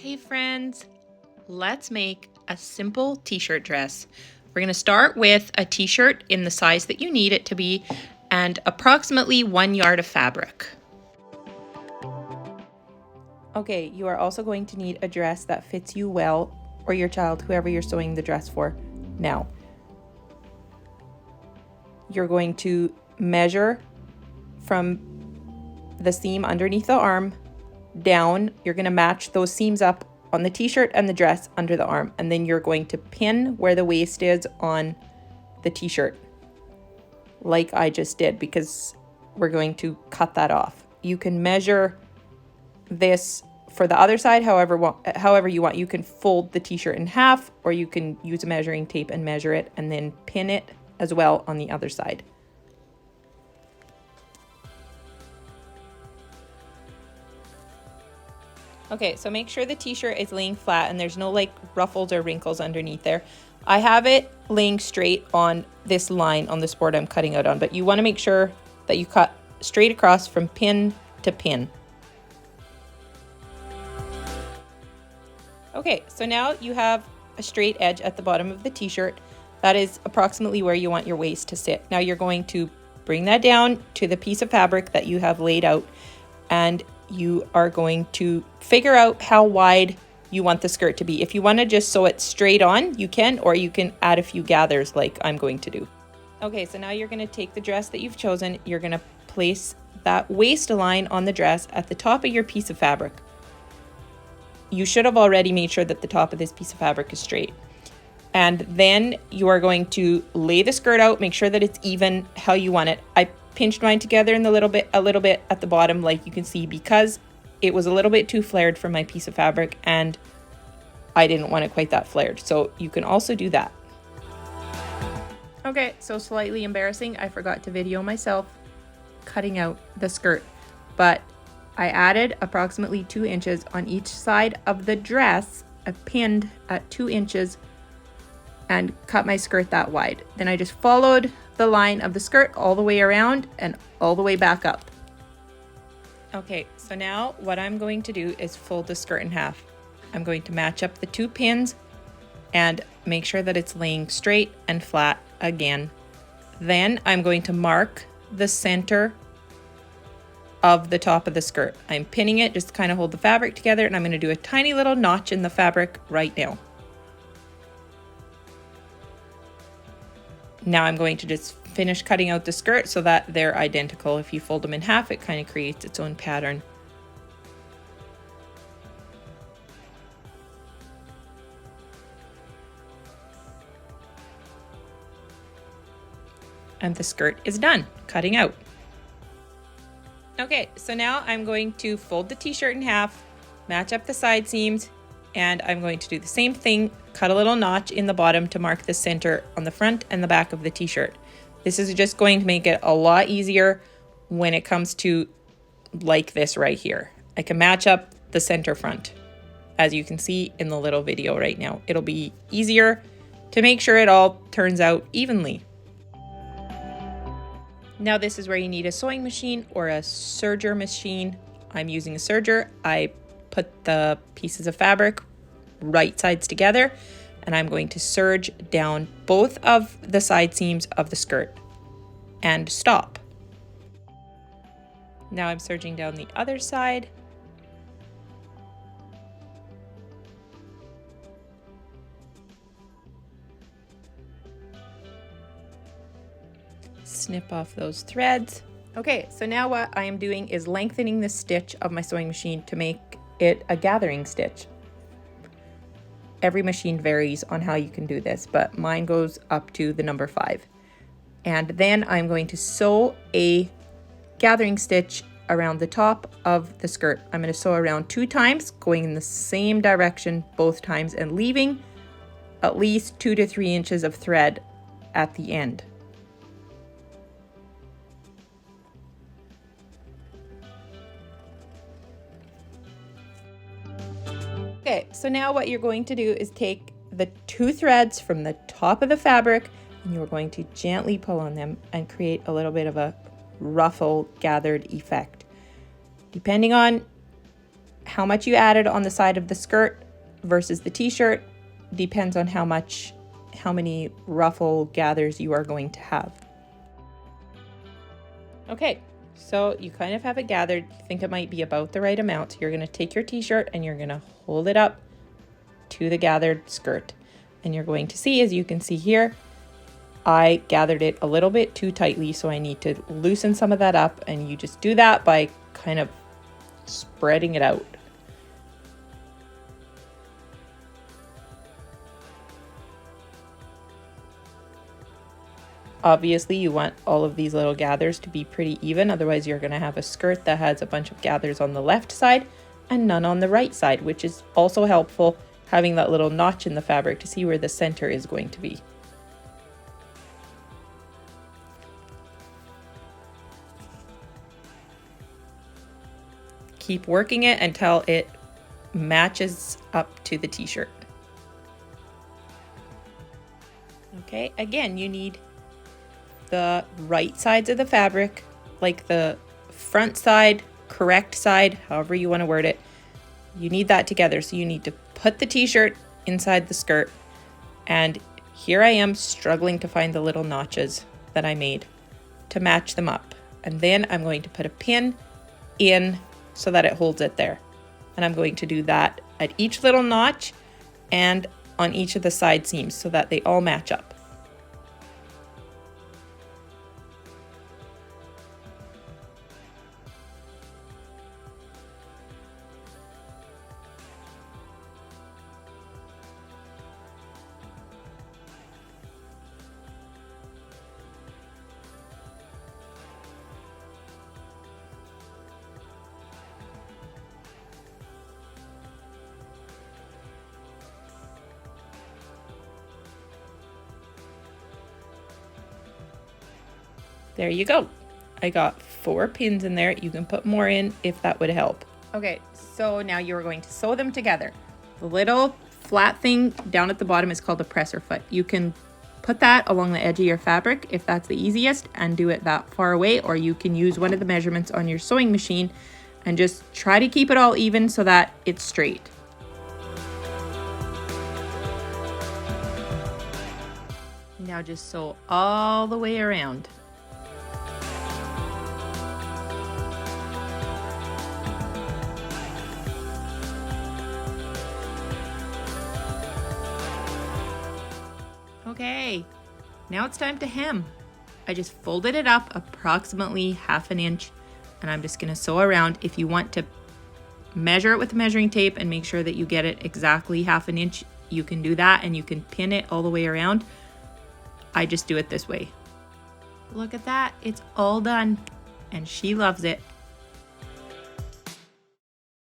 Hey friends, let's make a simple t-shirt dress. We're going to start with a t-shirt in the size that you need it to be and approximately 1 yard of fabric. Okay, you are also going to need a dress that fits you well or your child, whoever you're sewing the dress for. Now, you're going to measure from the seam underneath the arm down. You're going to match those seams up on the t-shirt and the dress under the arm, and then you're going to pin where the waist is on the t-shirt like I just did, because we're going to cut that off. You can measure this for the other side however you want. You can fold the t-shirt in half, or you can use a measuring tape and measure it and then pin it as well on the other side. Okay, so make sure the t-shirt is laying flat and there's no like ruffles or wrinkles underneath there. I have it laying straight on this line on this board I'm cutting out on, but you want to make sure that you cut straight across from pin to pin. Okay, so now you have a straight edge at the bottom of the t-shirt. That is approximately where you want your waist to sit. Now you're going to bring that down to the piece of fabric that you have laid out, and you are going to figure out how wide you want the skirt to be. If you want to just sew it straight on, you can, or you can add a few gathers like I'm going to do. Okay, so now you're going to take the dress that you've chosen. You're going to place that waistline on the dress at the top of your piece of fabric. You should have already made sure that the top of this piece of fabric is straight. And then you are going to lay the skirt out, make sure that it's even how you want it. I pinched mine together in a little bit at the bottom, like you can see, because it was a little bit too flared for my piece of fabric and I didn't want it quite that flared. So you can also do that. Okay, so slightly embarrassing. I forgot to video myself cutting out the skirt, but I added approximately 2 inches on each side of the dress. I pinned at 2 inches and cut my skirt that wide. Then I just followed the line of the skirt all the way around and all the way back up. Okay, so now what I'm going to do is fold the skirt in half. I'm going to match up the 2 pins and make sure that it's laying straight and flat again. Then I'm going to mark the center of the top of the skirt. I'm pinning it just to kind of hold the fabric together, and I'm going to do a tiny little notch in the fabric right now. Now I'm going to just finish cutting out the skirt so that they're identical. If you fold them in half, it kind of creates its own pattern. And the skirt is done cutting out. Okay, so now I'm going to fold the t-shirt in half, match up the side seams, and I'm going to do the same thing, cut a little notch in the bottom to mark the center on the front and the back of the t-shirt. This is just going to make it a lot easier when it comes to like this right here. I can match up the center front, as you can see in the little video right now. It'll be easier to make sure it all turns out evenly. Now this is where you need a sewing machine or a serger machine. I'm using a serger. I put the pieces of fabric right sides together, and I'm going to serge down both of the side seams of the skirt and stop. Now I'm serging down the other side. Snip off those threads. Okay, so now what I am doing is lengthening the stitch of my sewing machine to make it a gathering stitch. Every machine varies on how you can do this, but mine goes up to the number 5. And then I'm going to sew a gathering stitch around the top of the skirt. I'm going to sew around 2 times, going in the same direction both times, and leaving at least 2 to 3 inches of thread at the end. Okay, so now what you're going to do is take the 2 threads from the top of the fabric, and you're going to gently pull on them and create a little bit of a ruffle gathered effect. Depending on how much you added on the side of the skirt versus the t-shirt depends on how many ruffle gathers you are going to have. Okay, so you kind of have it gathered. You think it might be about the right amount. So you're going to take your t-shirt and you're going to hold it up to the gathered skirt. And you're going to see, as you can see here, I gathered it a little bit too tightly, so I need to loosen some of that up, and you just do that by kind of spreading it out. Obviously, you want all of these little gathers to be pretty even, otherwise you're going to have a skirt that has a bunch of gathers on the left side and none on the right side, which is also helpful, having that little notch in the fabric to see where the center is going to be. Keep working it until it matches up to the t-shirt. Okay, again, you need the right sides of the fabric, like the front side, correct side, however you want to word it. You need that together. So you need to put the t-shirt inside the skirt, and here I am struggling to find the little notches that I made to match them up. And then I'm going to put a pin in so that it holds it there. And I'm going to do that at each little notch and on each of the side seams so that they all match up. There you go. I got 4 pins in there. You can put more in if that would help. Okay, so now you're going to sew them together. The little flat thing down at the bottom is called a presser foot. You can put that along the edge of your fabric if that's the easiest and do it that far away, or you can use one of the measurements on your sewing machine and just try to keep it all even so that it's straight. Now just sew all the way around. Okay, now it's time to hem. I just folded it up approximately 1/2 inch, and I'm just gonna sew around. If you want to measure it with measuring tape and make sure that you get it exactly 1/2 inch, you can do that, and you can pin it all the way around. I just do it this way. Look at that, it's all done, and she loves it.